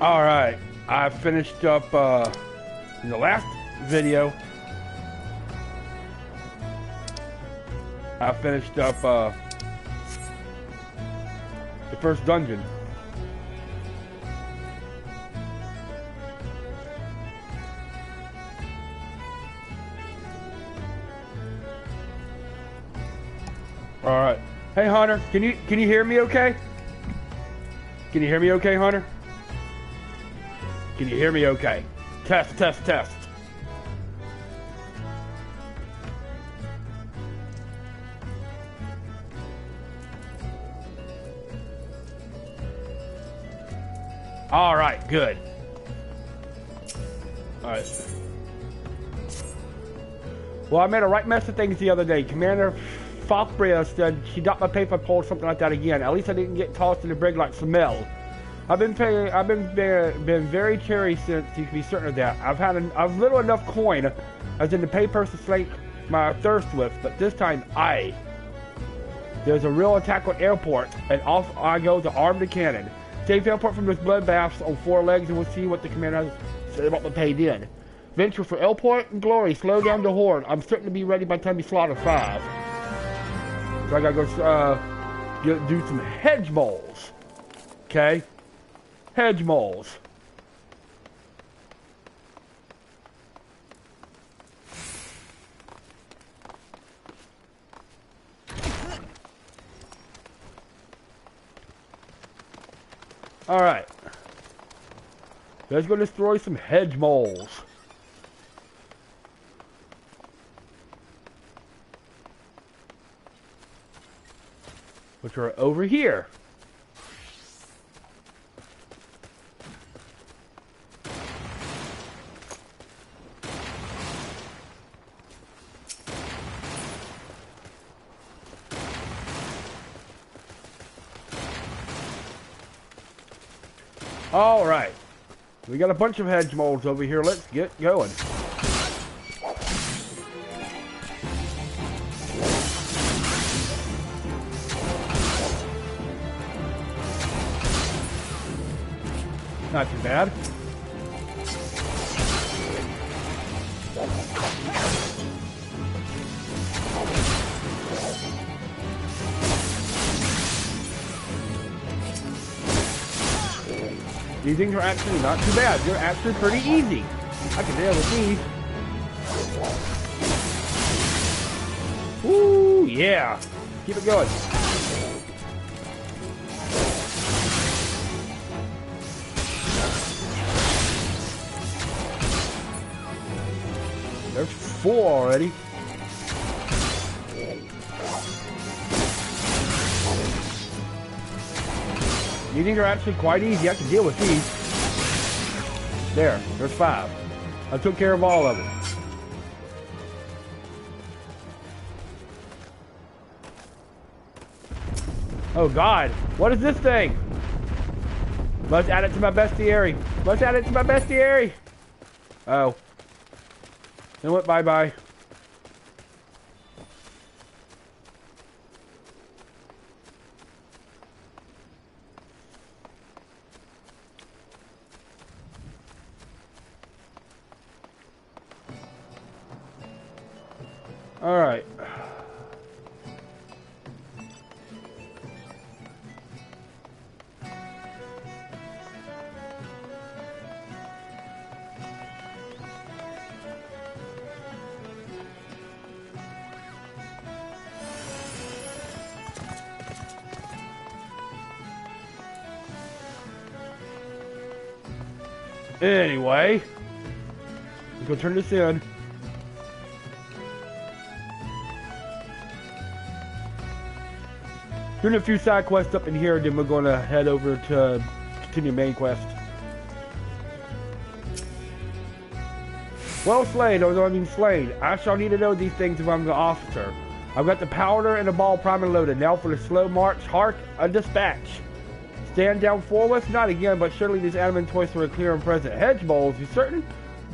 Alright, I finished up in the last video. I finished up the first dungeon. Alright. Hey Hunter, can you hear me okay? Can you hear me okay, Hunter? Can you hear me okay? Test, test, test. All right, good. All right. Well, I made a right mess of things the other day. Commander Falkbria said she got my paper pulled, something like that again. At least I didn't get tossed in the brig like Samel. I've been very cherry since you can be certain of that. I've little enough coin, as in the papers to slake my thirst with, but this time there's a real attack on airport, and off I go to arm the cannon. Save airport from this bloodbaths on 4 legs, and we'll see what the commander has to say about the paid in. Venture for airport and glory. Slow down the horde. I'm certain to be ready by the time we slaughter 5. So I gotta go do some hedge moles. Okay. Hedge moles. Alright. Let's go destroy some hedge moles. Which are over here. All right, we got a bunch of hedge moles over here. Let's get going. Not too bad. These things are actually not too bad. They're actually pretty easy. I can deal with these. Woo, yeah. Keep it going. There's 4 already. These are actually quite easy. I can deal with these. There's 5. I took care of all of them. Oh God, what is this thing? Let's add it to my bestiary. Let's add it to my bestiary. Oh. Then went bye-bye. All right. Anyway, let's go turn this in. Doing a few side quests up in here, then we're going to head over to continue main quest. Well, Slade, or I mean Slade, I shall need to know these things if I'm the officer. I've got the powder and the ball primed and loaded. Now for the slow march, hark, a dispatch. Stand down forward? Not again, but surely these adamant toys are clear and present. Hedge bowls, you certain?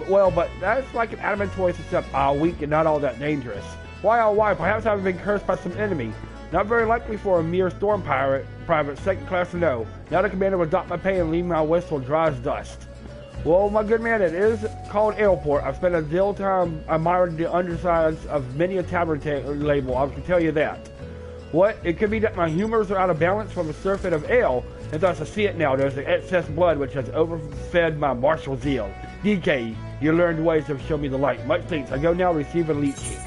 Well, but that's like an adamant toys except weak and not all that dangerous. Why, oh why, perhaps I've been cursed by some enemy. Not very likely for a mere storm private, second class or no. Now the commander will dock my pay and leave my whistle dry as dust. Well, my good man, it is called airport. I've spent a deal time admiring the undersides of many a tavern label, I can tell you that. What? It could be that my humors are out of balance from the surfeit of ale, and thus I see it now. There's an excess blood which has overfed my martial zeal. DK, your learned ways have shown me the light. Much thanks. I go now receive a leech.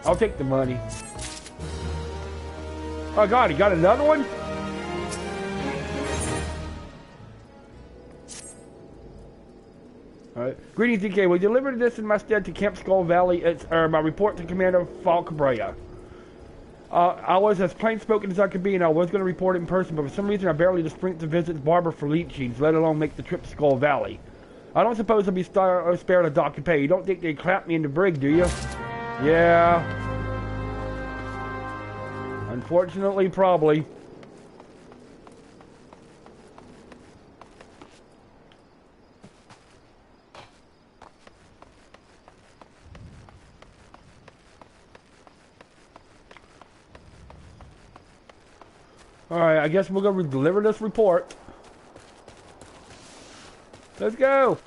I'll take the money. Oh god, he got another one? Alright. Greetings, DK. We delivered this in my stead to Camp Skull Valley. It's my report to Commander Falcabrea. I was as plain spoken as I could be, and I was going to report it in person, but for some reason I barely had the strength to visit the barber for leechings, let alone make the trip to Skull Valley. I don't suppose I'll be spared a dock to pay. You don't think they'd clap me in the brig, do you? Yeah. Unfortunately, probably. Alright, I guess we're going to deliver this report. Let's go!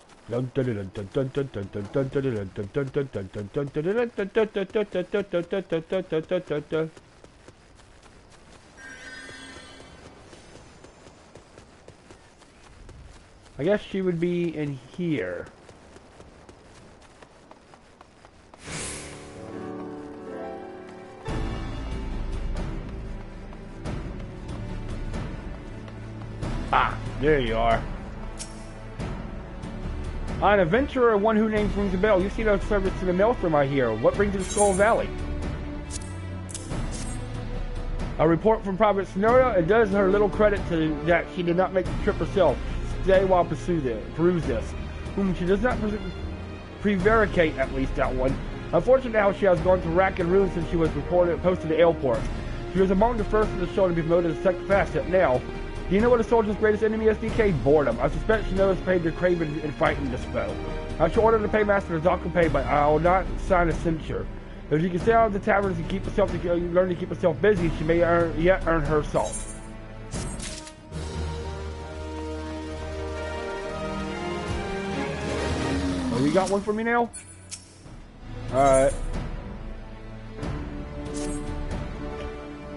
I guess she would be in here. Ah, there you are. An adventurer, one who names rings a bell. You see no service to the maelstrom, I hear. What brings you to Skull Valley? A report from Private Sonoria. It does her little credit to that she did not make the trip herself. Stay while peruse this. Whom she does not prevaricate, at least that one. Unfortunately, how she has gone to rack and ruin since she was posted to airport. She was among the first in the show to be promoted to second facet. Now, do you know what a soldier's greatest enemy is, DK? Boredom. I suspect she knows paid to crave and fighting this foe. I shall order the paymaster to dock and pay, but I will not sign a censure. If she can stay out of the taverns and learn to keep herself busy, she may yet earn her salt. Oh, you got one for me now? Alright.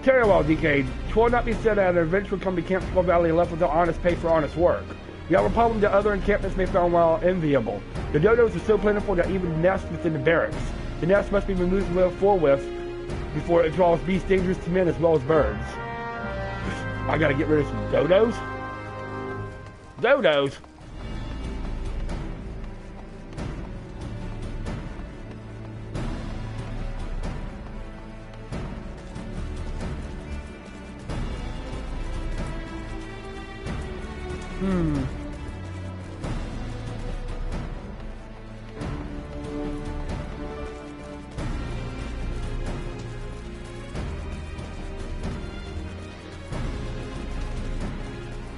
Very well, DK. Twill not be said that an adventurer come to Camp Skull Valley and left without honest pay for honest work. We have a problem that other encampments may find while enviable. The dodos are so plentiful that even nests within the barracks. The nest must be removed forthwith before it draws beasts dangerous to men as well as birds. I gotta get rid of some dodos? Dodos?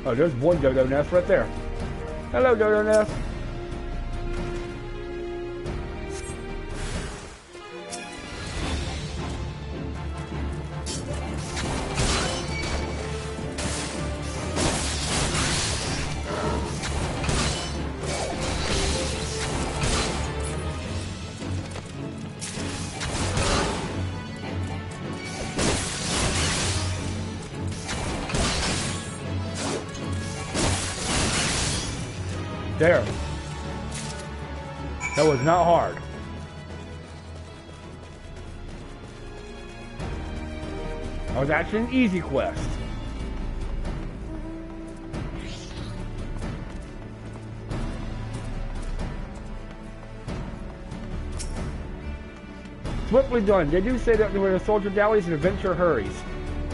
Oh, there's one dodo nest right there. Hello, dodo nest. There. That was not hard. That was actually an easy quest. Swiftly done. They do say that when a soldier dallies, an adventurer hurries.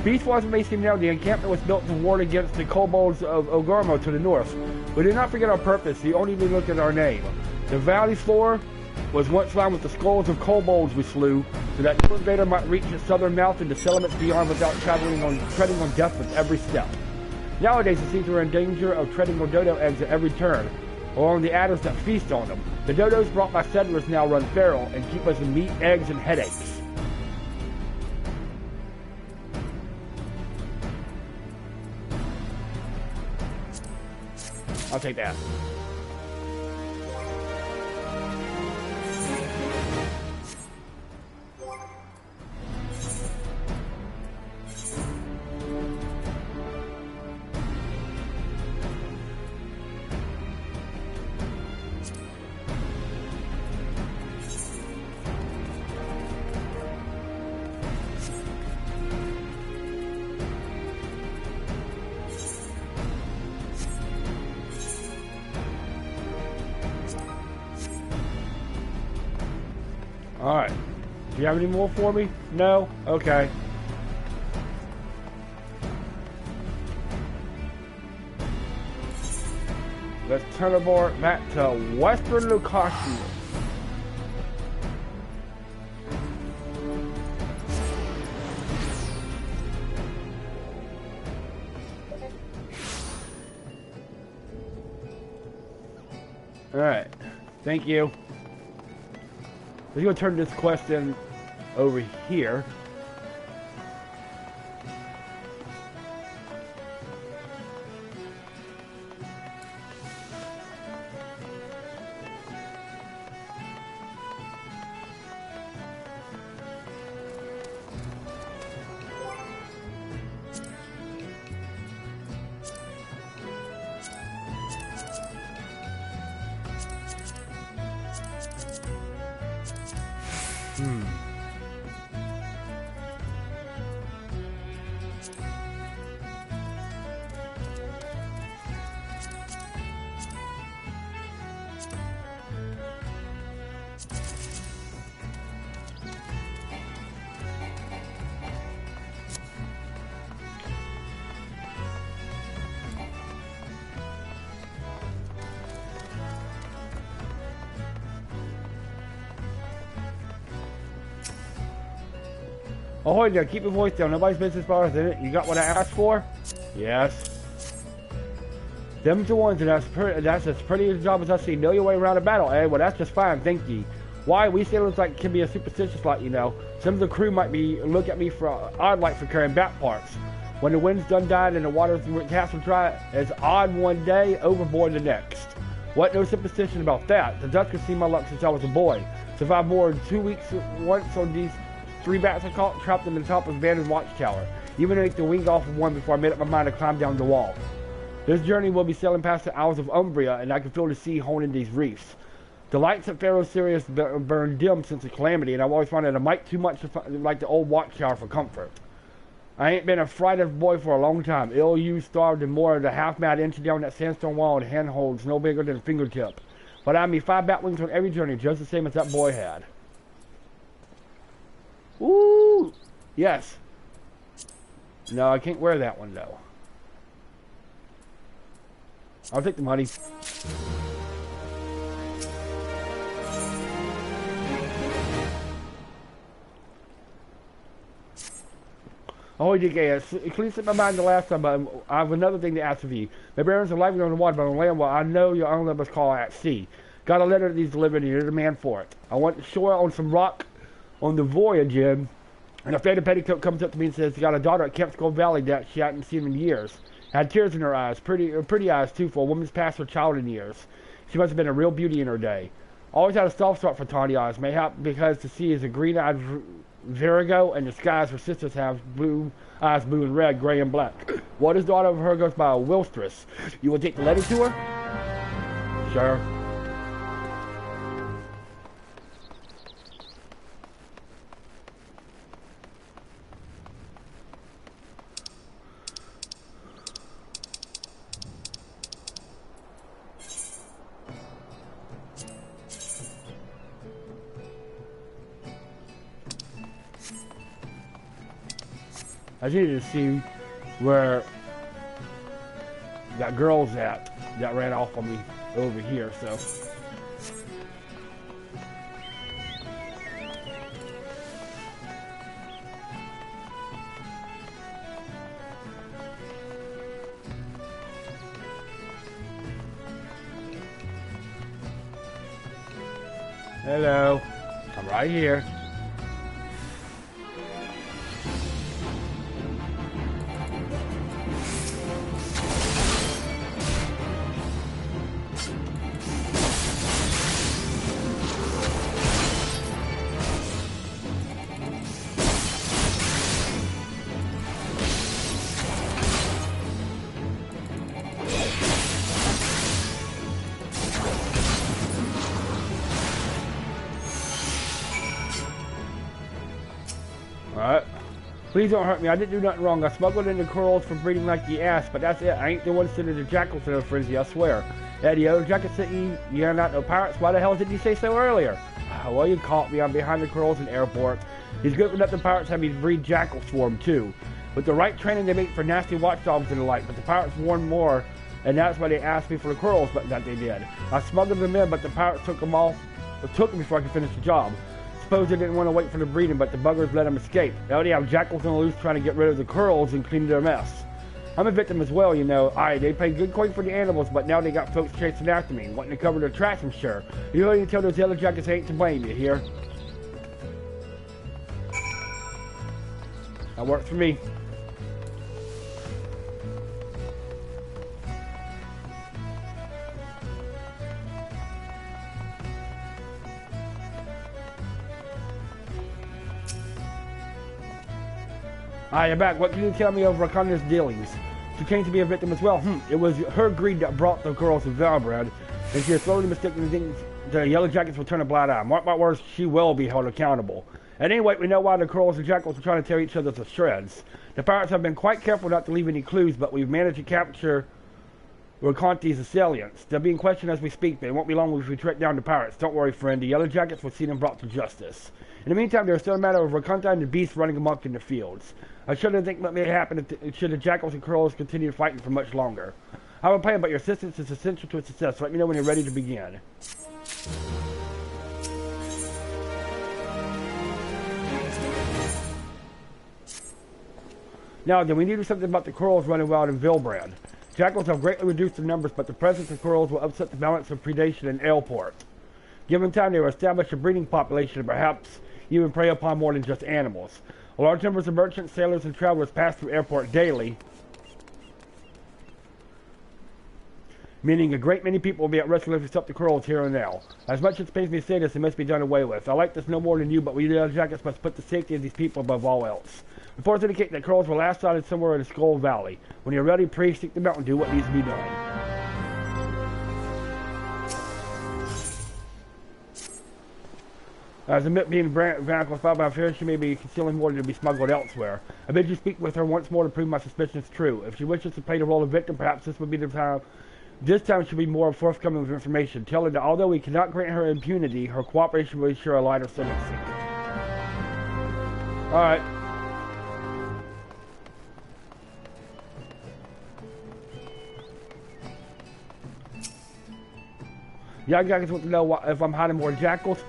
Beastwise may seem now, the encampment was built to ward against the kobolds of Ogormo to the north. We did not forget our purpose, you only look at our name. The valley floor was once lined with the skulls of kobolds we slew, so that no invader might reach its southern mouth and the settlements beyond without treading on death with every step. Nowadays it seems we're in danger of treading on dodo eggs at every turn, along the adders that feast on them. The dodos brought by settlers now run feral and keep us in meat, eggs, and headaches. I'll take that. Alright. Do you have any more for me? No? Okay. Let's teleport back to Western Lucasia. Alright. Thank you. We're going to turn this quest in over here. Ahoy there, keep your voice down. Nobody's business bothers in it. You got what I asked for? Yes. Them's the ones, and that's as pretty a job as I see. Know your way around a battle, eh? Well, that's just fine, thank ye. Why, we sailors like can be a superstitious lot, you know. Some of the crew might be look at me for odd like for carrying back parts. When the wind's done died and the water's castle dry, it's odd one day, overboard the next. What no superstition about that. The Dutch have seen my luck since I was a boy. Survived more than 2 weeks once on these 3 bats I caught trapped in the top of abandoned watchtower. Even ate the wing off of one before I made up my mind to climb down the wall. This journey will be sailing past the Isles of Umbria, and I can feel the sea holding these reefs. The lights at Pharaoh Sirius burn dim since the calamity, and I've always found it a mite too much like the old watchtower for comfort. I ain't been a frightened boy for a long time. Ill-used, starved, and more than half-mad inching down that sandstone wall and handholds no bigger than a fingertip. But I mean 5 bat wings on every journey, just the same as that boy had. Ooh! Yes. No, I can't wear that one, though. I'll take the money. Oh, it clearly slipped my mind the last time, but I have another thing to ask of you. My parents are living on the water, but on land, well, I know your only must call at sea. Got a letter that needs delivered, and you're the man for it. I want shore on some rock on the voyage, and a friend of Petticoat comes up to me and says she got a daughter at Camp Skull Valley that she hadn't seen in years. Had tears in her eyes, pretty eyes too, for a woman's past her child in years. She must have been a real beauty in her day. Always had a soft spot for tawny eyes, mayhap because the sea is a green-eyed virago, and the skies her sisters have blue eyes, blue and red, gray and black. What is daughter of her goes by a Wilstress. You will take the letter to her? Sure. I needed to see where that girl's at that ran off on me over here, so. Hello. I'm right here. Alright. Please don't hurt me. I didn't do nothing wrong. I smuggled in the corals for breeding like you asked, but that's it. I ain't the one sending the jackals in a frenzy, I swear. Eddie, the other jacket sent you. You're not no pirates. Why the hell didn't you say so earlier? Well, you caught me. I'm behind the corals in the airport. He's good enough the pirates have me breed jackals for him, too. With the right training, they make for nasty watchdogs and the like, but the pirates warned more, and that's why they asked me for the corals, but that they did. I smuggled them in, but the pirates took them before I could finish the job. Suppose they didn't want to wait for the breeding, but the buggers let them escape. Now they have jackals on the loose trying to get rid of the corals and clean their mess. I'm a victim as well, you know. They paid good coin for the animals, but now they got folks chasing after me, wanting to cover their tracks, I'm sure. You know, you tell those yellow jackets ain't to blame, you hear? That works for me. You're back. What can you tell me of Rakanda's dealings? She came to be a victim as well. It was her greed that brought the girls to Valbrand, and she has slowly mistaken the yellow jackets will turn a blind eye. Mark my words, she will be held accountable. At any rate, we know why the girls and jackals are trying to tear each other to shreds. The pirates have been quite careful not to leave any clues, but we've managed to capture Rakanti's assailants. They're being questioned as we speak, but it won't be long if we track down the pirates. Don't worry, friend. The yellow jackets will see them brought to justice. In the meantime, there's still a matter of Rakanti and the beast running amok in the fields. I shouldn't think what may happen should the jackals and crows continue fighting for much longer. I have a plan, but your assistance is essential to its success. Let me know when you're ready to begin. Now then, we need to do something about the corals running wild in Valbrand. Jackals have greatly reduced their numbers, but the presence of corals will upset the balance of predation in Airport. Given time, they will establish a breeding population and perhaps even prey upon more than just animals. Large numbers of merchants, sailors, and travelers pass through Airport daily, meaning a great many people will be at risk if we stop the corals here and now. As much as it pains me to say this, it must be done away with. I like this no more than you, but we yellow jackets must put the safety of these people above all else. Reports indicate that corals were last sighted somewhere in the Skull Valley. When you're ready, please seek them out and do what needs to be done. As a myth being Vanquil's filed by fear, she may be concealing more to be smuggled elsewhere. I bid you speak with her once more to prove my suspicions true. If she wishes to play the role of victim, perhaps this would be the time. This time she'll be more forthcoming with information. Tell her that although we cannot grant her impunity, her cooperation will ensure a lighter sentencing. Alright. Young jackals want to know if I'm hiding more jackals.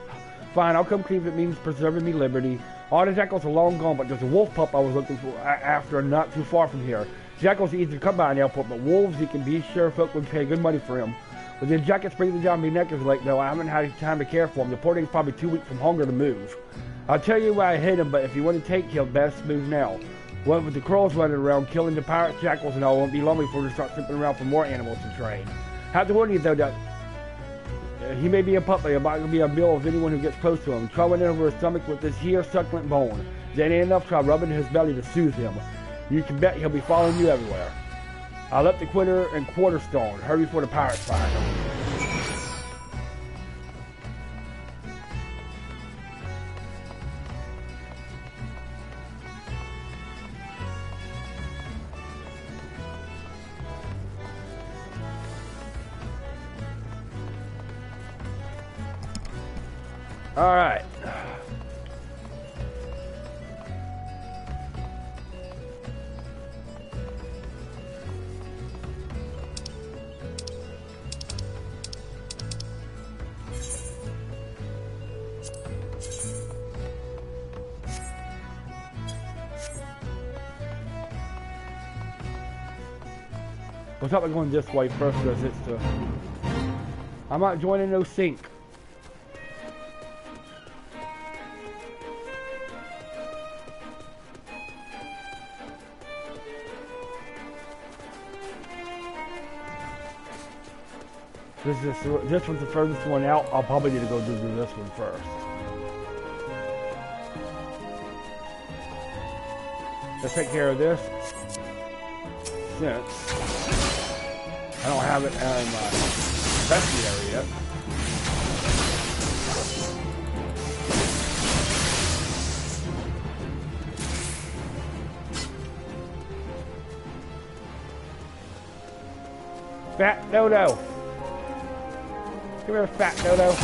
Fine, I'll come clean if it means preserving me liberty. All the jackals are long gone, but there's a wolf pup I was looking for after not too far from here. Jackals are easy to come by in the airport, but wolves, you can be sure folk would pay good money for him. With the jackets breathing down my neck is late, though, I haven't had time to care for him. The porting's probably 2 weeks from hunger to move. I'll tell you where I hid him, but if you want to take him, best move now. Well, with the crows running around, killing the pirates, jackals, and all, it won't be long before we start sniffing around for more animals to train. Have to warn you, though, that he may be a puppy, but it will be a meal of anyone who gets close to him. Try running over his stomach with this here succulent bone. If that ain't enough, try rubbing his belly to soothe him. You can bet he'll be following you everywhere. I'll let the quitter and Quarterstone. Hurry before the pirates find him. All right. What's up with going this way first because it's I'm not joining no sync. This one's the furthest one out. I'll probably need to go do this one first. Let's take care of this. Since I don't have it in my rescue area yet. Fat dodo. Come here, fat dodo.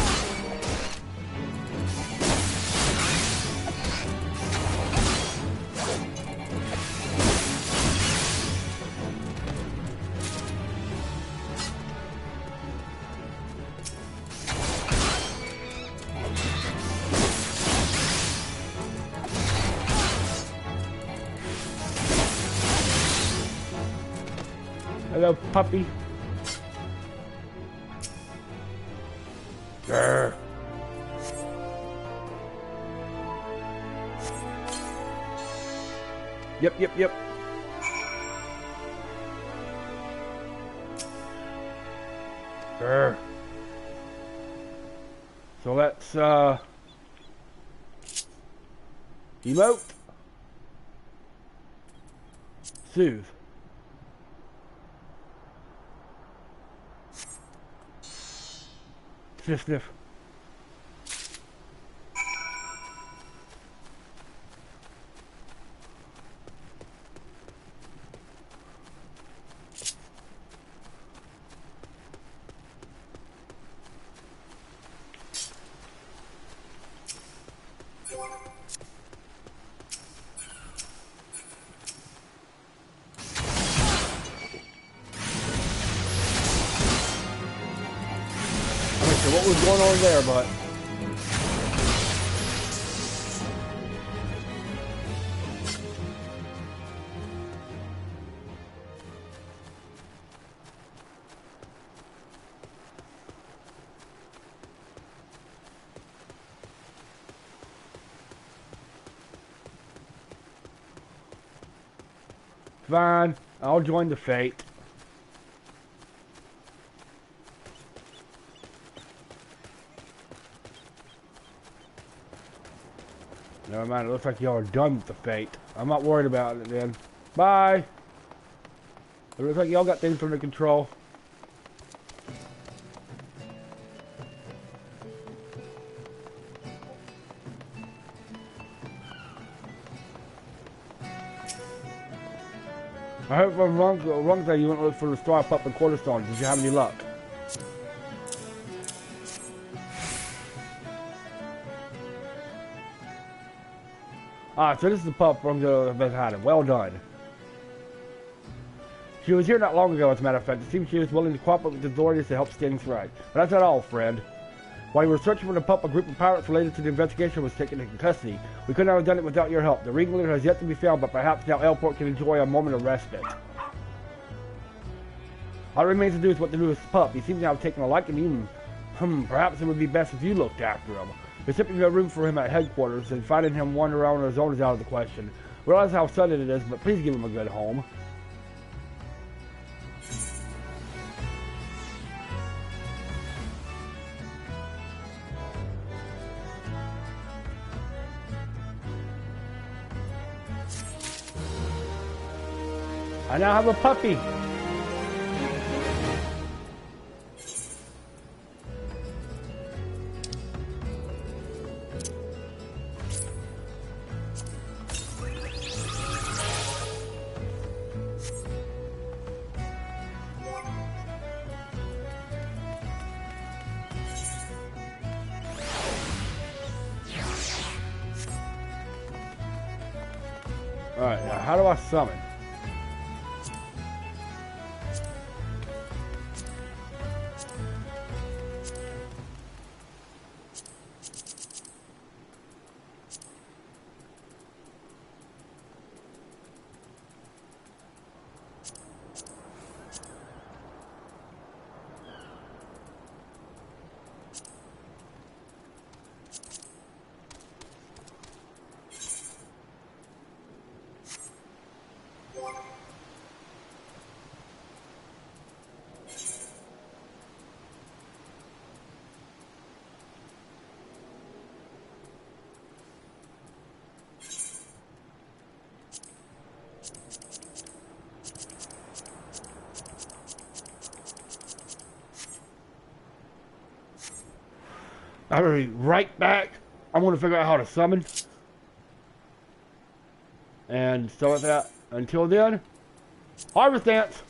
Hello, puppy. Grr. Yep. Grr. So let's, emote. Soothe. Sniff. What was going on there, but fine. I'll join the fate. Never mind, it looks like y'all are done with the fate. I'm not worried about it then. Bye! It looks like y'all got things under control. I heard from wrong day you went to look for the star pup and quarterstone. Did you have any luck? Ah, so this is the pup from the Bandicoot. Well done. She was here not long ago, as a matter of fact. It seems she was willing to cooperate with the authorities to help stand things right. But that's not all, friend. While you were searching for the pup, a group of pirates related to the investigation was taken into custody. We couldn't have done it without your help. The ringleader has yet to be found, but perhaps now Elport can enjoy a moment of respite. All that remains to do is what to do with the pup. He seems to have taken a liking to him. Perhaps it would be best if you looked after him. There's simply no room for him at headquarters, and finding him wandering around on his own is out of the question. Realize how sudden it is, but please give him a good home. I now have a puppy. Alright, now how do I summon? I'll be right back. I'm going to figure out how to summon. And so with that, until then, harvest dance.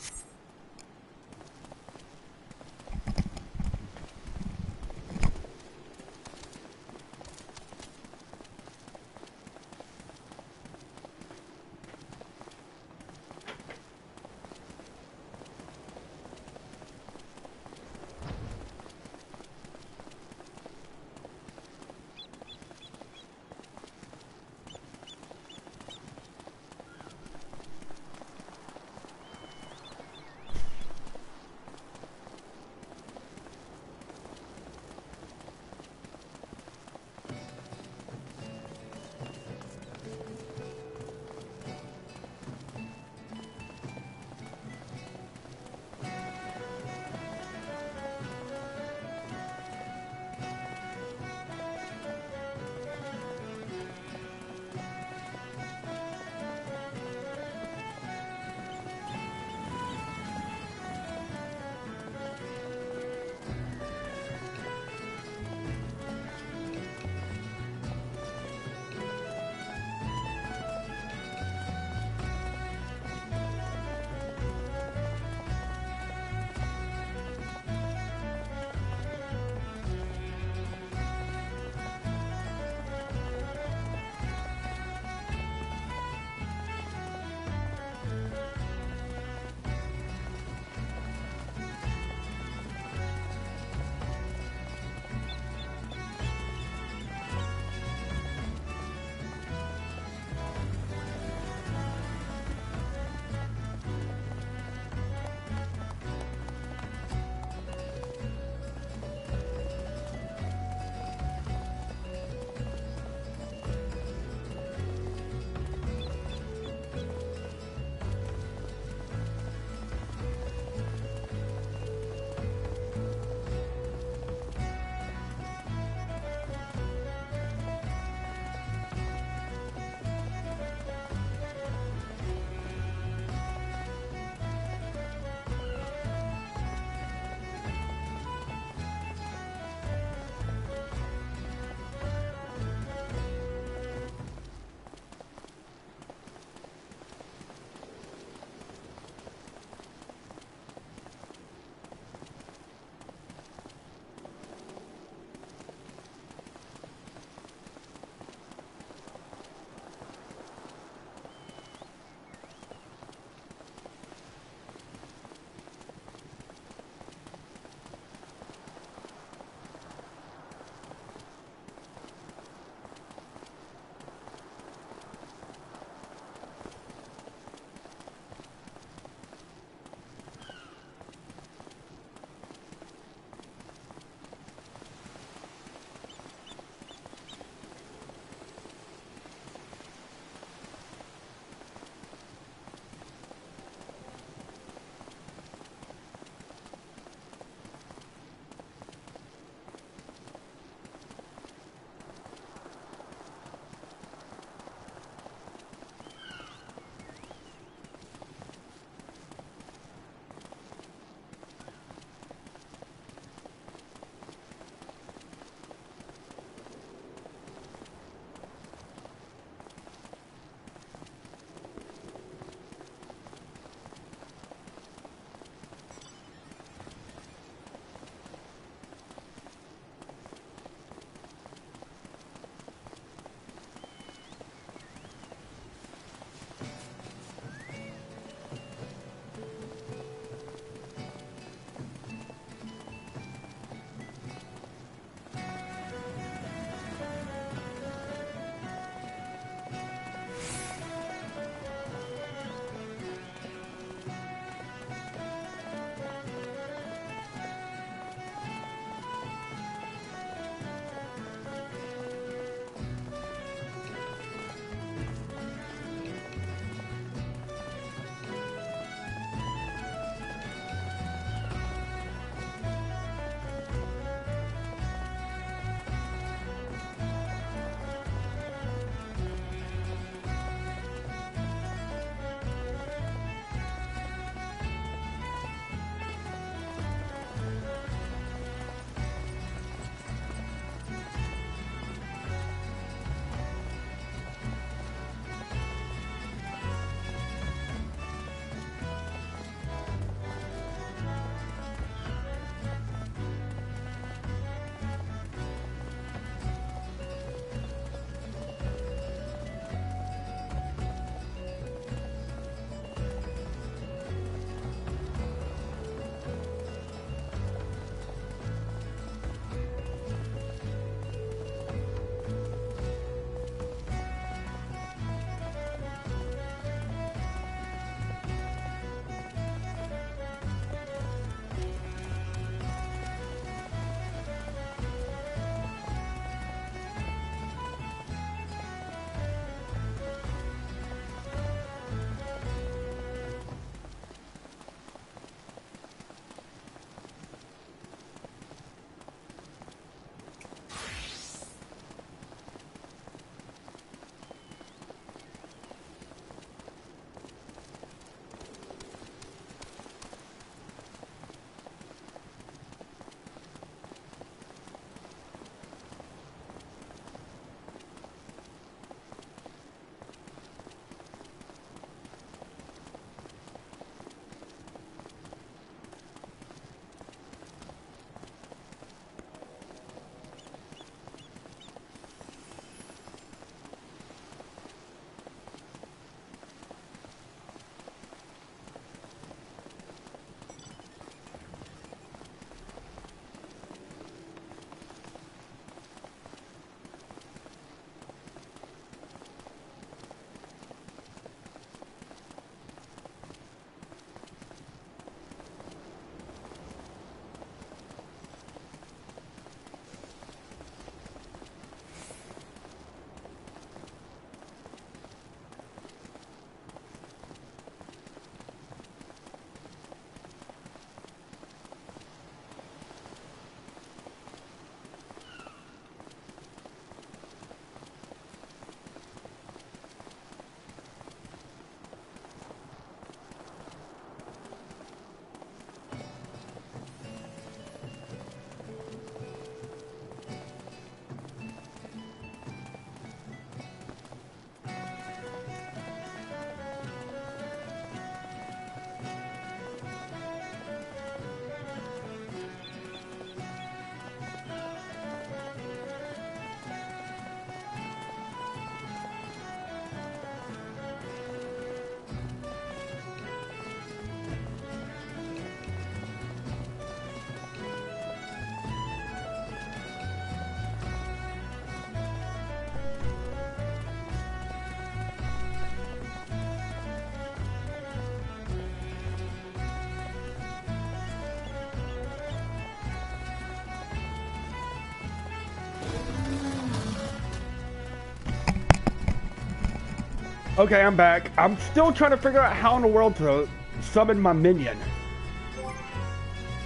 Okay, I'm back. I'm still trying to figure out how in the world to summon my minion.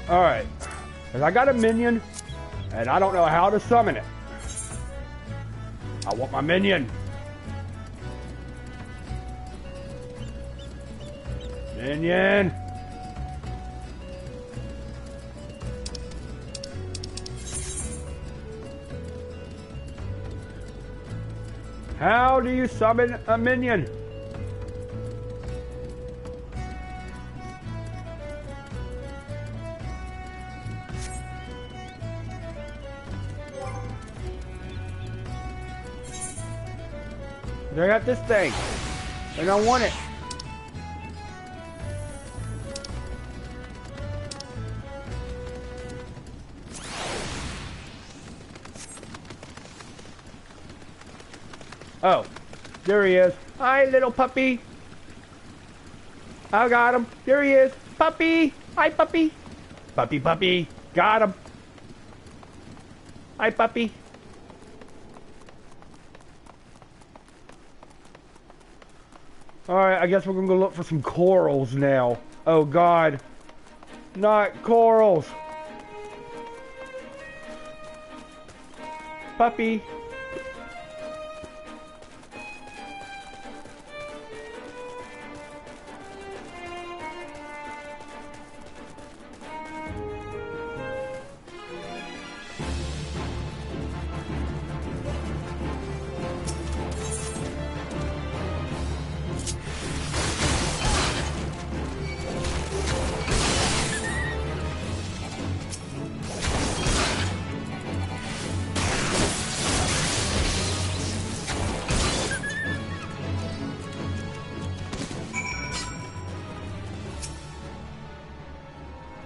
Alright. Because I got a minion, and I don't know how to summon it. I want my minion. Minion. How do you summon a minion? They got this thing, and I want it. Oh, there he is. Hi, little puppy. I got him. There he is. Puppy. Hi, puppy. Puppy, puppy. Got him. Hi, puppy. Alright, I guess we're gonna go look for some corals now. Oh, God. Not corals. Puppy.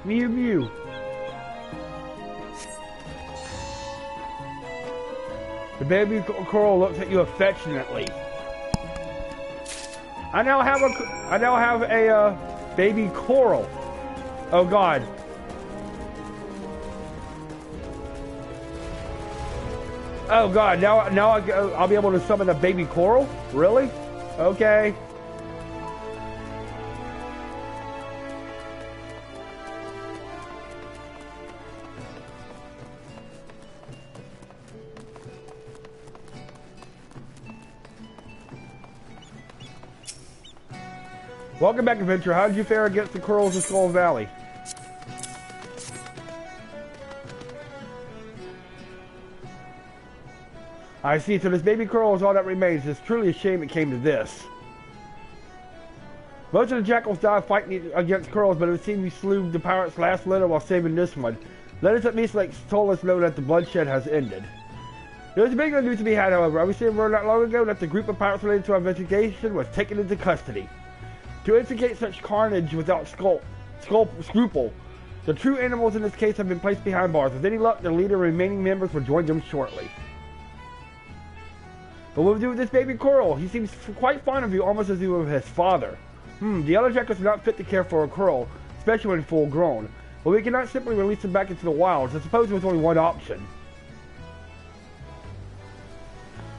Mew Mew. The baby coral looks at you affectionately. I now have a baby coral. Oh, God. Oh, God. Now I'll be able to summon a baby coral? Really? Okay. Welcome back, Adventure. How did you fare against the corals of Skull Valley? I see, so this baby coral is all that remains. It's truly a shame it came to this. Most of the jackals died fighting against corals, but it would seem you slew the pirate's last letter while saving this one. Letters at least told us know that the bloodshed has ended. There's a big news to be had, however. I received word not long ago that the group of pirates related to our investigation was taken into custody. To instigate such carnage without scruple, the true animals in this case have been placed behind bars. With any luck, the leader and remaining members will join them shortly. But what will we do with this baby coral? He seems quite fond of you, almost as you were his father. The other jackals are not fit to care for a coral, especially when full grown. But we cannot simply release him back into the wilds. I suppose there was only one option.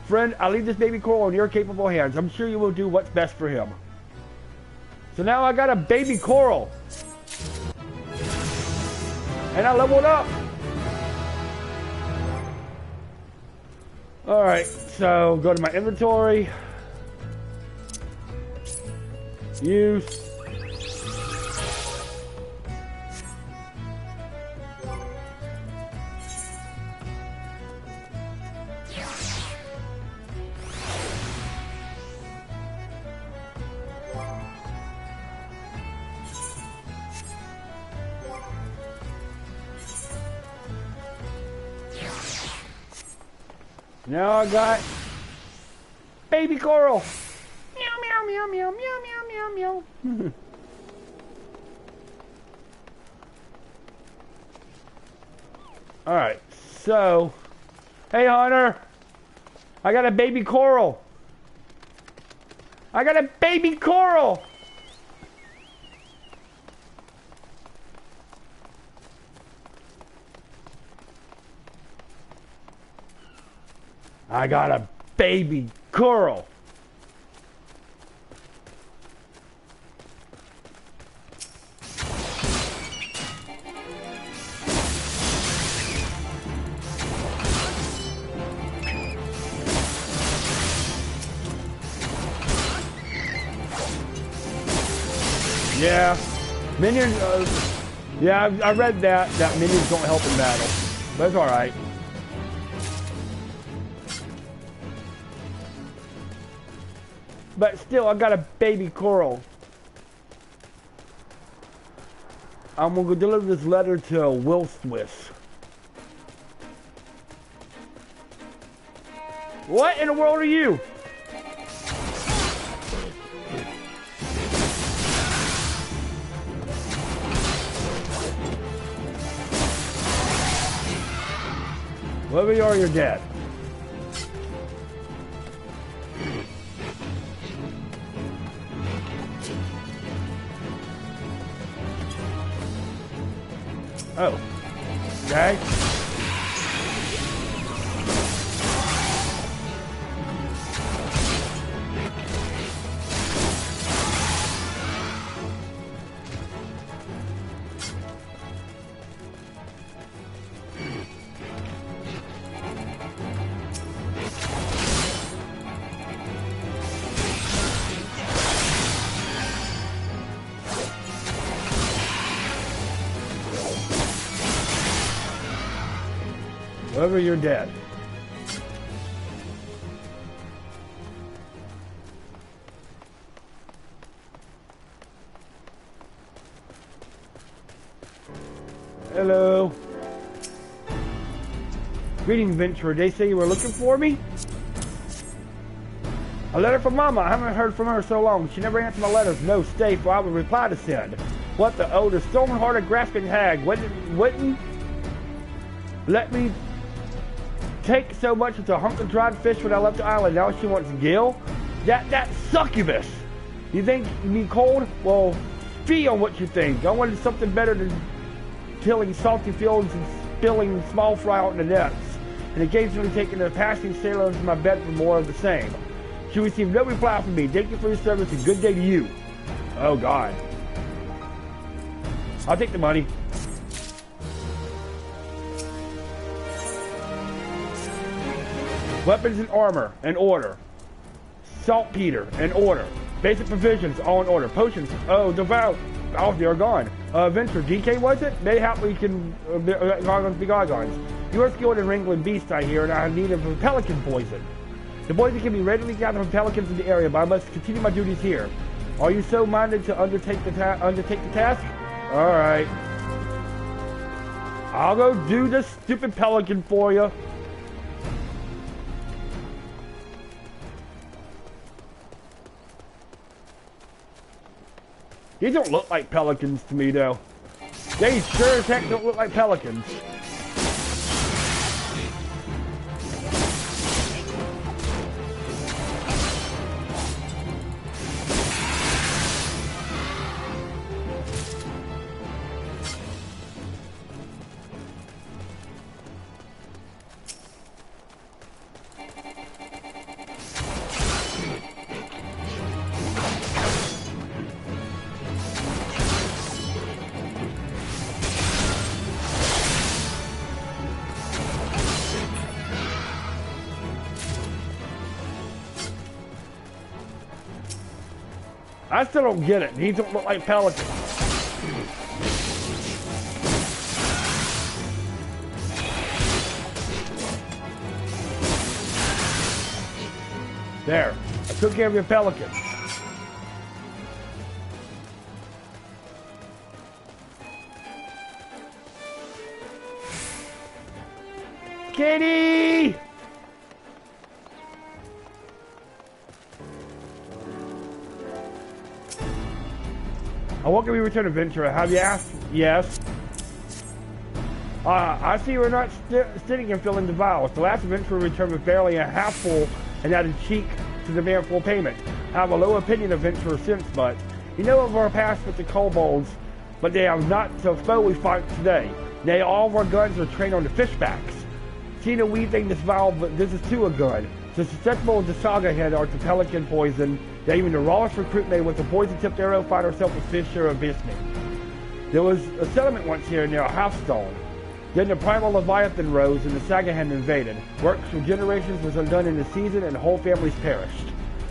Friend, I'll leave this baby coral in your capable hands. I'm sure you will do what's best for him. So now I got a baby coral. And I leveled up. Alright, so go to my inventory. Use. Now I got baby coral. Meow, meow, meow, meow, meow, meow, meow, meow. Alright, so, hey Hunter, I got a baby coral. I got a baby coral. I got a baby coral. Yeah. Minions, yeah, I read that minions don't help in battle. But it's alright. But still, I got a baby coral. I'm gonna go deliver this letter to Will Swiss. What in the world are you? Whoever you are, you're dead. Oh. Okay. Whoever, you're dead. Hello. Greetings, Venturer. They say you were looking for me? A letter from Mama. I haven't heard from her so long. She never answered my letters. No, stay, for I will reply to send. What the the stone-hearted grasping hag wouldn't let me take so much as a hunk of dried fish when I left the island. Now she wants Gil? That succubus! You think me cold? Well, feel what you think. I wanted something better than tilling salty fields and spilling small fry out in the nets, and occasionally taking a passing sailor into my bed for more of the same. She received no reply from me. Thank you for your service and good day to you. Oh, God. I'll take the money. Weapons and armor, in order. Saltpeter, in order. Basic provisions, all in order. Potions, oh, devout. Oh, they're gone. Venture, DK was it? Mayhap we can gargons be gargons. You are skilled in wrangling beasts, I hear, and I have need of a pelican poison. The poison can be readily gathered from pelicans in the area, but I must continue my duties here. Are you so minded to undertake the task? All right. I'll go do this stupid pelican for you. These don't look like pelicans to me, though. They sure as heck don't look like pelicans. I still don't get it. These don't look like pelicans. There. I took care of your pelican. Kitty! I welcome you return adventurer. Have you asked? Yes. I see we're not sitting and filling the vials. The last adventurer returned with barely a half full and added cheek to demand full payment. I have a low opinion of adventurer since, but you know of our past with the kobolds, but they have not the foe we fight today. Nay, all of our guns are trained on the fishbacks. Seeing a wee thing this vial, but this is too a gun. So susceptible as the saga head are to pelican poison, that even the rawest recruit may with a poison-tipped arrow find herself with fish or a biscuit. There was a settlement once here near a Halfstone. Then the primal Leviathan rose and the Sagahan invaded. Works for generations was undone in the season and whole families perished.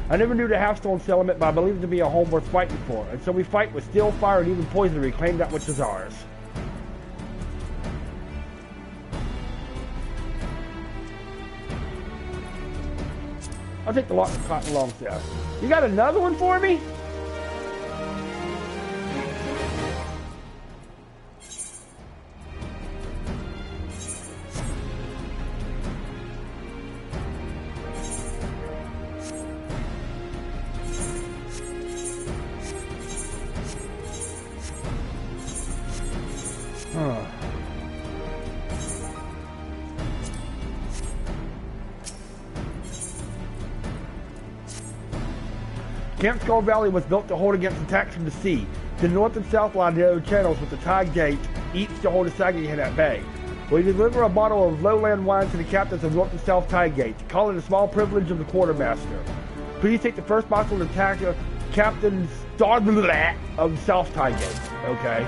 I never knew the half-stone settlement, but I believe it to be a home worth fighting for. And so we fight with steel, fire, and even poison to reclaim that which is ours. I'll take the lock and cotton long staff. You got another one for me? Camp Skull Valley was built to hold against attacks from the sea. The north and south lie narrow channels with the tide gate, each to hold a sagging head at bay. We deliver a bottle of lowland wine to the captains of north and south tide gate, call it a small privilege of the quartermaster. Please take the first bottle to attack Captain Ul'Dah of South Tide Gate. Okay.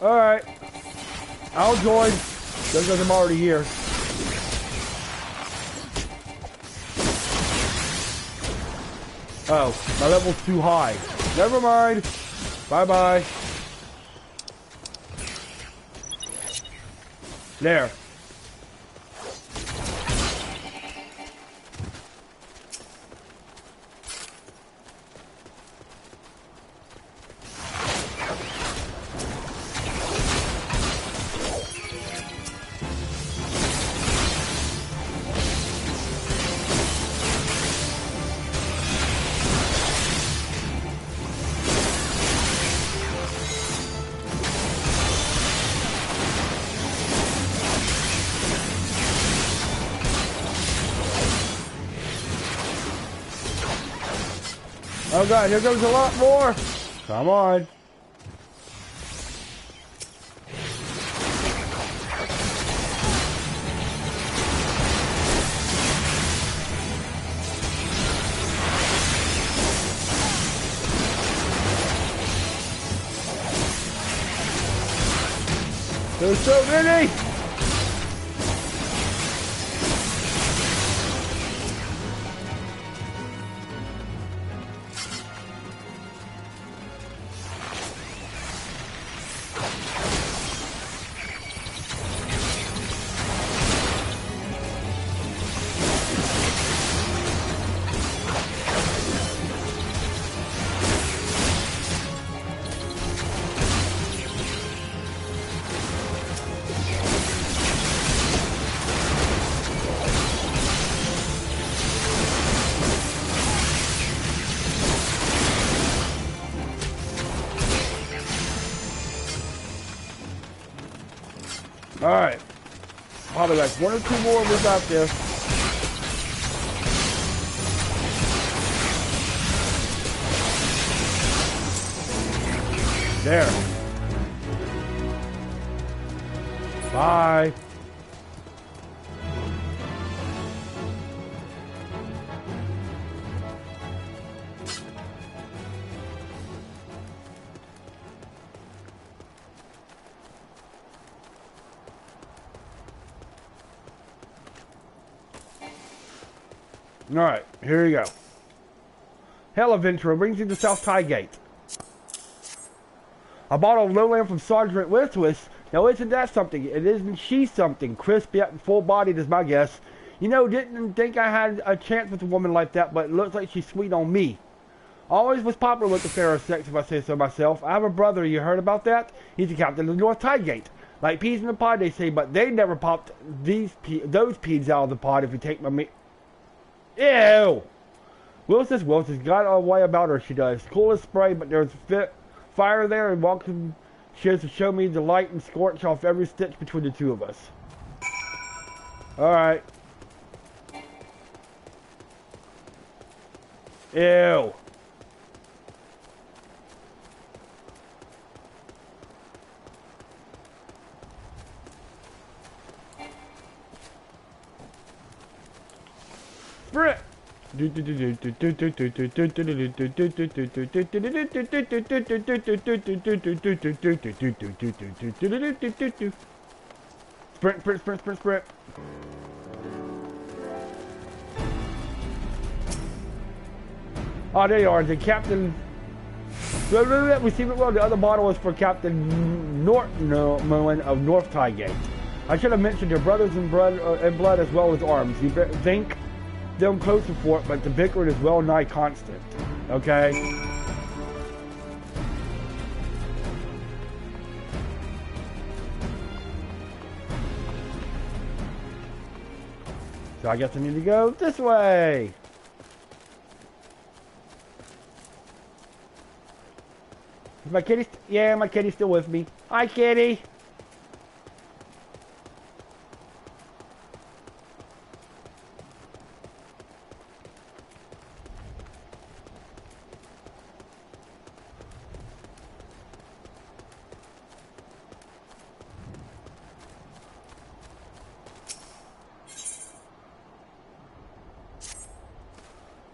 Alright. I'll join. Because I'm already here. Oh, my level's too high. Never mind. Bye-bye. There. Oh god, here goes a lot more! Come on. There's so many! Alright. Probably like one or two more we got this. There. Bye. Alright, here you go. Hell Adventurer brings you to South Tide Gate. A bottle of lowland from Sergeant Westwist. Now isn't that something? It isn't she something? Crisp yet full-bodied is my guess. You know, didn't think I had a chance with a woman like that, but it looks like she's sweet on me. Always was popular with the fairer sex, if I say so myself. I have a brother, you heard about that? He's the captain of the North Tide Gate. Like peas in the pod, they say, but they never popped those peas out of the pod if you take my meat. Ew! Wilson's got a way about her, she does. Cool as spray, but there's fire there, and welcome she has to show me the light and scorch off every stitch between the two of us. Alright. Ew. Sprint! Sprint, sprint, sprint, sprint, sprint. Oh, there you are, the Captain. We see it well. The other bottle is for Captain Norton of North Tygate. I should have mentioned their brothers in blood as well as arms. You think them closer for it, but the bickering is well nigh constant. Okay. So I guess I need to go this way. Is my kitty? Yeah, my kitty's still with me. Hi, kitty.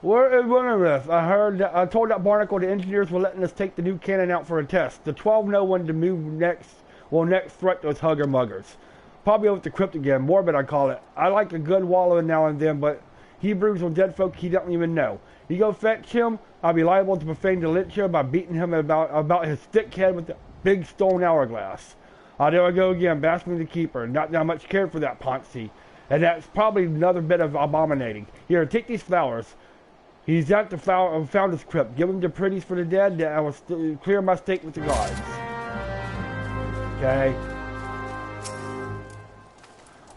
We're in Wintereth. I told that barnacle the engineers were letting us take the new cannon out for a test. The 12 know when to move next. Will next threat those hugger muggers. Probably over the crypt again. Morbid, I call it. I like a good wallowing now and then, but Hebrews on dead folk he don't even know. You go fetch him, I'll be liable to profane the literature by beating him about his thick head with the big stone hourglass. There I go again, blaspheming the keeper. Not that much cared for that Ponzi. And that's probably another bit of abominating. Here, take these flowers. He's at the founder's crypt. Give him the pretties for the dead. I will clear my stake with the gods. Okay.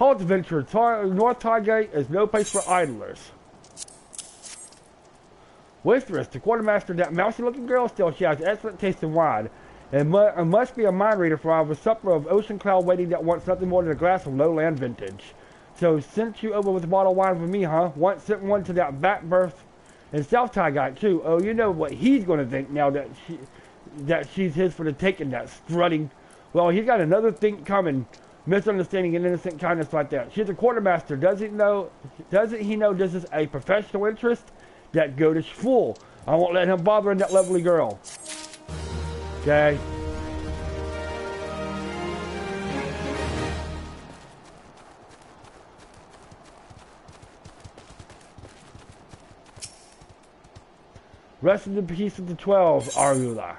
Halt, adventurer. North Tygate is no place for idlers. Waitress, the quartermaster, that mousy-looking girl still. She has excellent taste in wine. And must be a mind reader, for I have a supper of ocean cloud waiting that wants nothing more than a glass of lowland vintage. So, sent you over with a bottle of wine for me, huh? Once sent one to that back berth. And South Tygate too. Oh, you know what he's going to think now that she's his for the taking. That strutting. Well, he's got another thing coming. Misunderstanding and innocent kindness like that. She's a quartermaster. Doesn't he know this is a professional interest? That goatish fool. I won't let him bothering that lovely girl. Okay. Rest in the peace of the 12, Ul'Dah.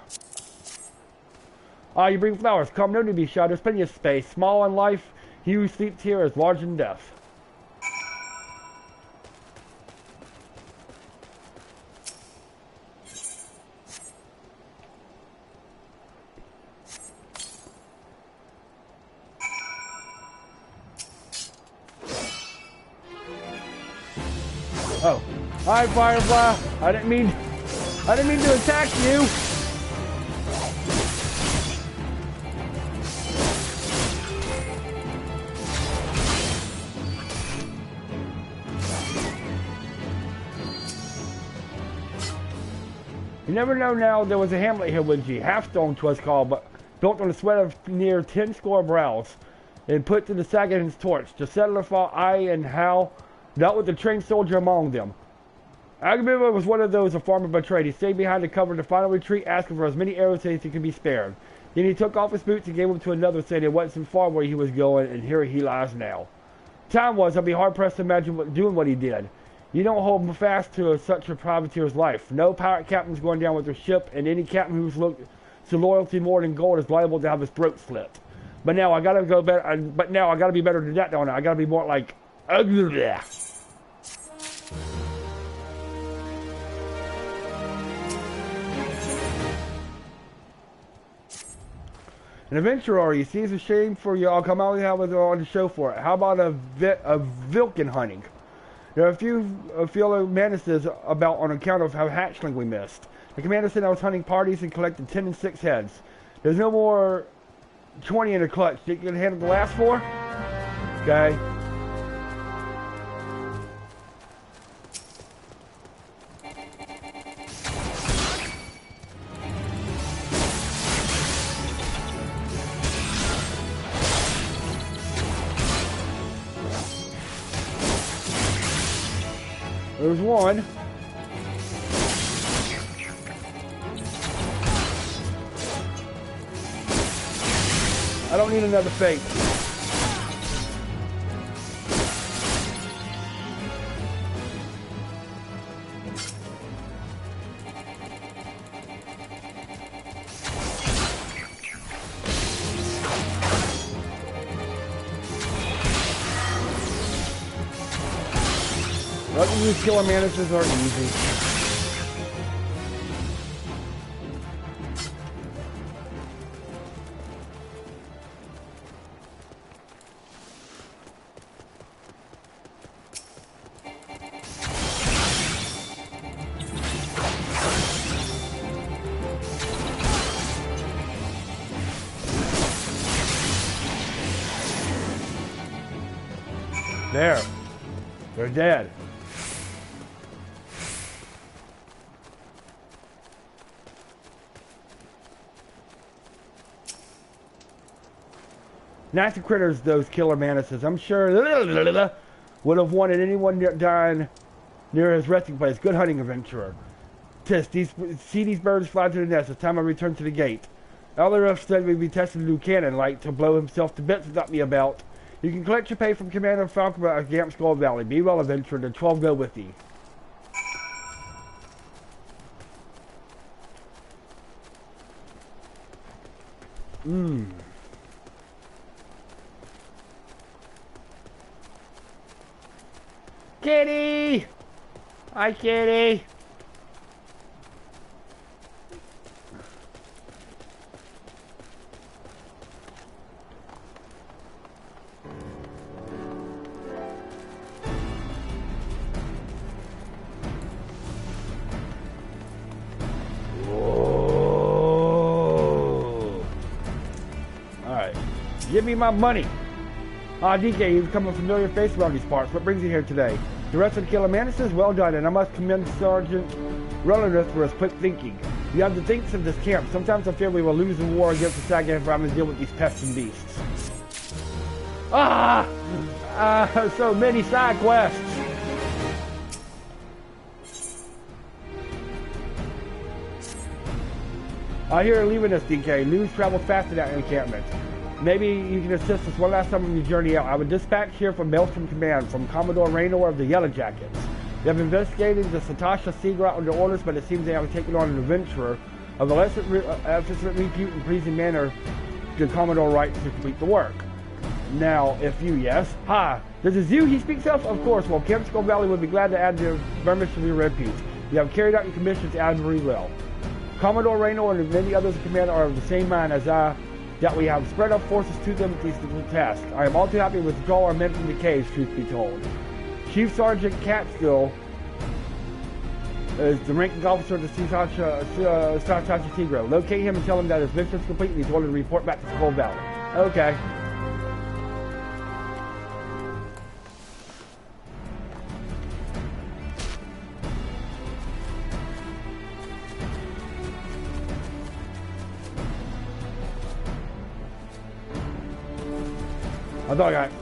You bring flowers. Come, no need to be shy. There's plenty of space. Small in life, he who sleeps here is large in death. Oh. Hi, Firefly. I didn't mean to attack you. You never know now, there was a hamlet here, wouldn't you? Halfstone 'twas called, but built on the sweat of near 10 score brows, and put to the Sagan's torch. The settler fought I and Hal, dealt with the trained soldier among them. Agamemnon was one of those a farmer betrayed. He stayed behind to cover the final retreat, asking for as many arrows as he could be spared. Then he took off his boots and gave them to another, saying it wasn't far where he was going, and here he lies now. Time was, I'd be hard-pressed to imagine doing what he did. You don't hold fast to such a privateer's life. No pirate captain's going down with their ship, and any captain who's looked to loyalty more than gold is liable to have his throat slit. But now I gotta go better. But now I gotta be better than that, don't I? I gotta be more like Ul'Dah. An adventurer, you see, it's a shame for you. I'll come out and have it on the show for it. How about a Vilken hunting? There are a few fellow Manises about on account of how hatchling we missed. The commander said I was hunting parties and collected 10 and 6 heads. There's no more 20 in the clutch. You can handle the last 4? Okay. There's one. I don't need another fate. Letting these killer mantises are easy. There. They're dead. Nasty critters, those killer mantises. I'm sure would have wanted anyone dying near his resting place. Good hunting, adventurer. Tisk, see these birds fly to the nest. It's time I return to the gate. Elder said we'd be testing a new cannon, like to blow himself to bits without me about. You can collect your pay from Commander Falcon at Gamp Skull Valley. Be well, adventurer. The 12 go with thee. Kitty! Hi, kitty! Give me my money. DK, you've become a familiar face around these parts. What brings you here today? The rest of the killer mantises? Well done, and I must commend Sergeant Rollineth for his quick thinking. You have the thinks of this camp. Sometimes I fear we will lose the war against the Sagan if I'm to deal with these pests and beasts. So many side quests. I hear you're leaving us, DK. News travels fast in that encampment. Maybe you can assist us one last time on your journey out. I would dispatch here from Maelstrom Command from Commodore Raynor of the Yellow Jackets. We have investigated the Satasha Sea route under orders, but it seems they have taken on an adventurer of the lesser repute and pleasing manner to Commodore right to complete the work. Now, if you, yes. Hi, this is you he speaks of? Of course. Well, Gamp Skull Valley would be glad to add the blemish to your repute. You have carried out your commissions admirably well. Commodore Raynor and many others in command are of the same mind as I, that we have spread our forces to them with these difficult tasks. I am all too happy to withdraw our men from the caves, truth be told. Chief Sergeant Catskill is the ranking officer of the Satasha Tigro. Locate him and tell him that his mission is complete and he's ordered to report back to Skull Valley. Okay.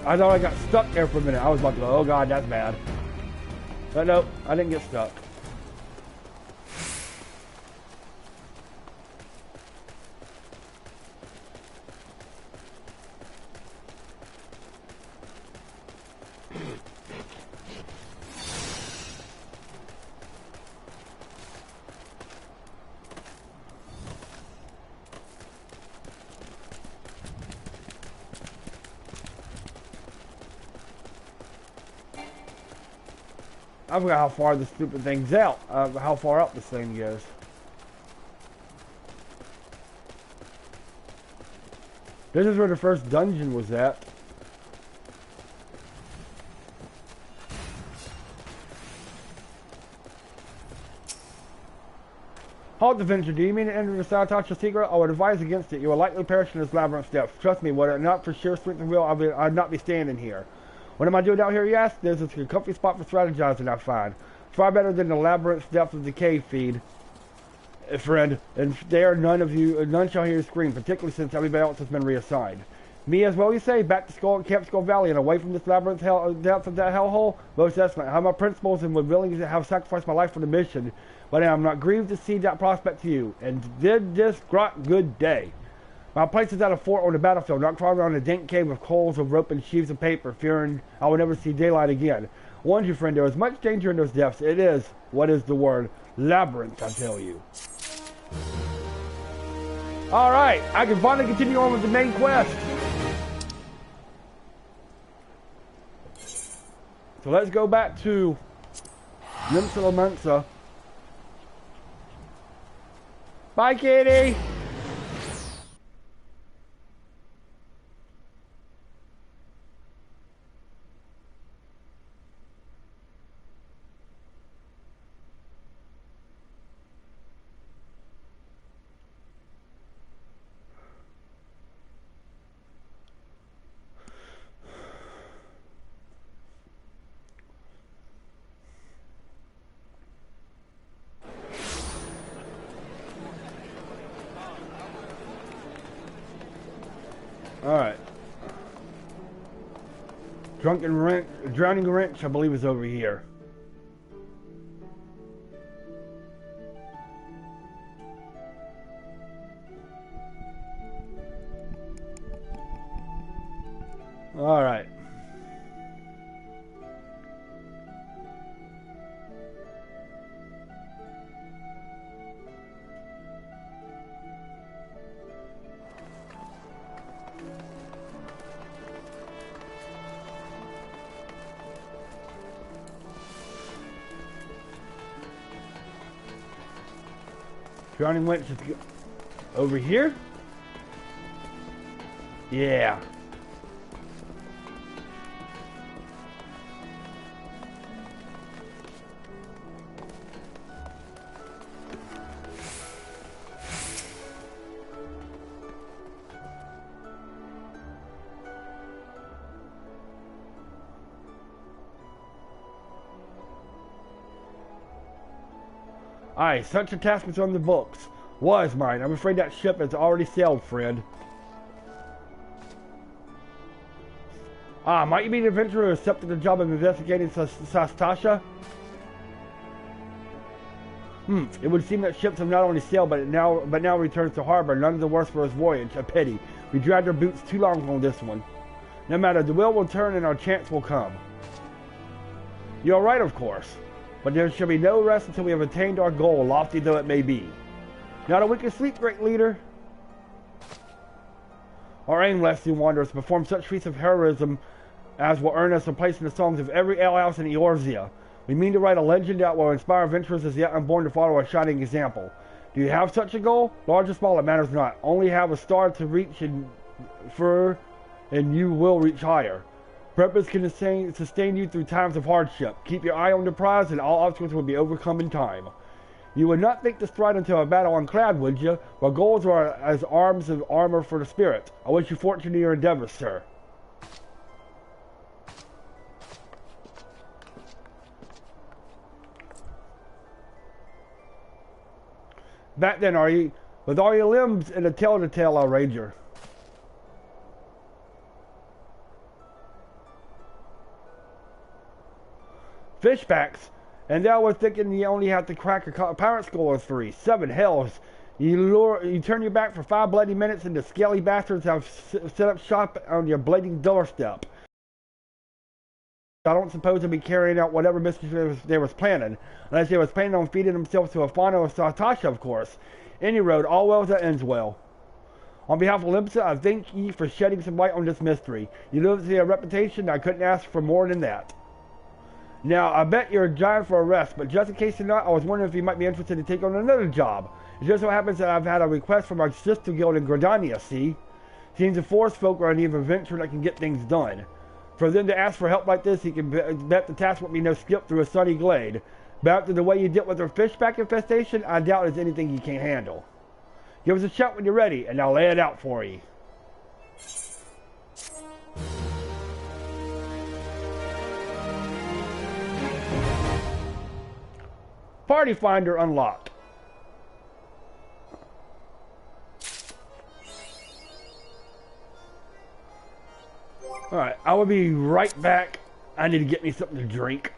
I thought I got stuck there for a minute. I was about to go, oh god, that's bad. But no, I didn't get stuck. I forgot how far this stupid thing's out. How far up this thing goes. This is where the first dungeon was at. Halt, adventure. Do you mean to enter the Satasha secret? I would advise against it. You will likely perish in this labyrinth depth. Trust me, were it not for sheer strength and will, I'd not be standing here. What am I doing out here, you ask? There's a comfy spot for strategizing, I find. Far better than the labyrinth depth of the cave feed, friend. And there, none shall hear you scream, particularly since everybody else has been reassigned. Me as well, you say? Back to Camp Skull Valley and away from this labyrinth depth of that hellhole? Most excellent. I have my principles and would willingly have sacrificed my life for the mission, but I am not grieved to see that prospect to you. And did this grot good day. My place is at a fort on the battlefield, not crawling around a dank cave with coils of rope and sheaves of paper, fearing I will never see daylight again. I warned you, friend, there is much danger in those depths. It is, what is the word? Labyrinth, I tell you. Alright, I can finally continue on with the main quest. So let's go back to Mensa. Bye, kitty! Alright. Drowning wrench, I believe, is over here. Alright. Drowning wrench is over here? Yeah. Aye, such a task was on the books. Was mine. I'm afraid that ship has already sailed, friend. Ah, might you be the adventurer who accepted the job of investigating Sastasha? It would seem that ships have not only sailed, but now returns to harbor, none of the worse for his voyage. A pity. We dragged our boots too long on this one. No matter, the wheel will turn and our chance will come. You're right, of course. But there shall be no rest until we have attained our goal, lofty though it may be. Not a wink of sleep, great leader. Our aim, lasting wanderers, to perform such feats of heroism as will earn us a place in the songs of every alehouse in Eorzea. We mean to write a legend that will inspire adventurers as yet unborn to follow a shining example. Do you have such a goal? Large or small, it matters not. Only have a star to reach and you will reach higher. Purpose can sustain you through times of hardship. Keep your eye on the prize and all obstacles will be overcome in time. You would not think to stride into a battle unclad, would you? Well, goals are as arms of armor for the spirit. I wish you fortune in your endeavors, sir. Back then, are you? With all your limbs and a tail to tail, I'll ranger. Fishbacks, and I was thinking you only have to crack a pirate skull or 3. 7 hells. You turn your back for 5 bloody minutes and the scaly bastards have set up shop on your bleeding doorstep. I don't suppose they'll be carrying out whatever mischief they was planning, unless they was planning on feeding themselves to a fauna of Sastasha, of course. Any road, all well that ends well. On behalf of Olympus, I thank ye for shedding some light on this mystery. You live to see a reputation, I couldn't ask for more than that. Now, I bet you're a giant for a rest, but just in case you're not, I was wondering if you might be interested in taking on another job. It just so happens that I've had a request from our sister guild in Gridania, see? Seems the forest folk are in need of a venture that can get things done. For them to ask for help like this, he can bet the task won't be no skip through a sunny glade. But after the way you dealt with our fishback infestation, I doubt there's anything you can't handle. Give us a shout when you're ready, and I'll lay it out for you. Party Finder unlocked. Alright, I will be right back. I need to get me something to drink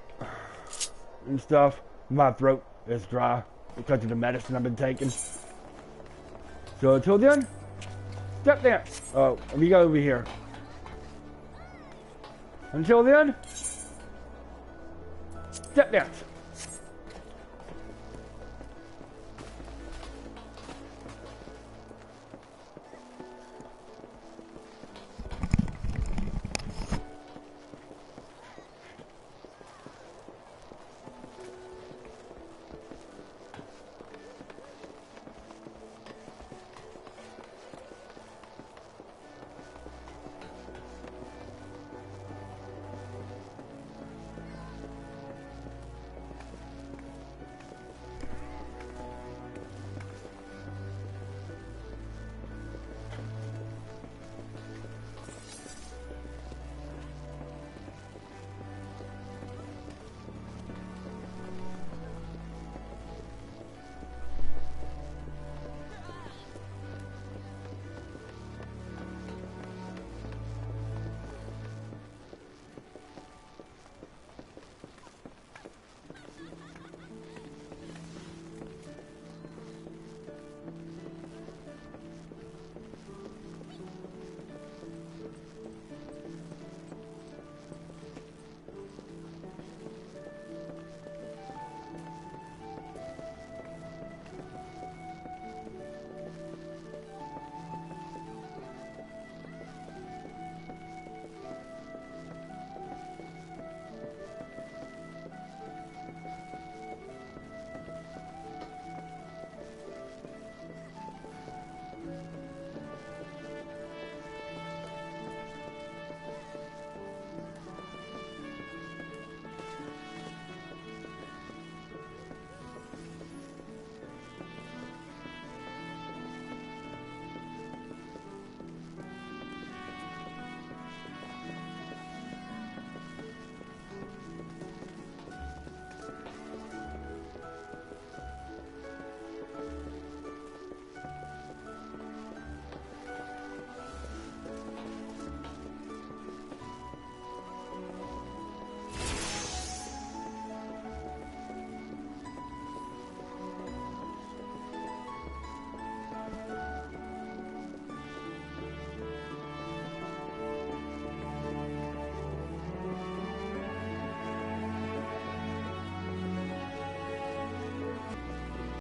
and stuff. My throat is dry because of the medicine I've been taking. So until then, Step dance. Oh, we go over here. Until then, step dance.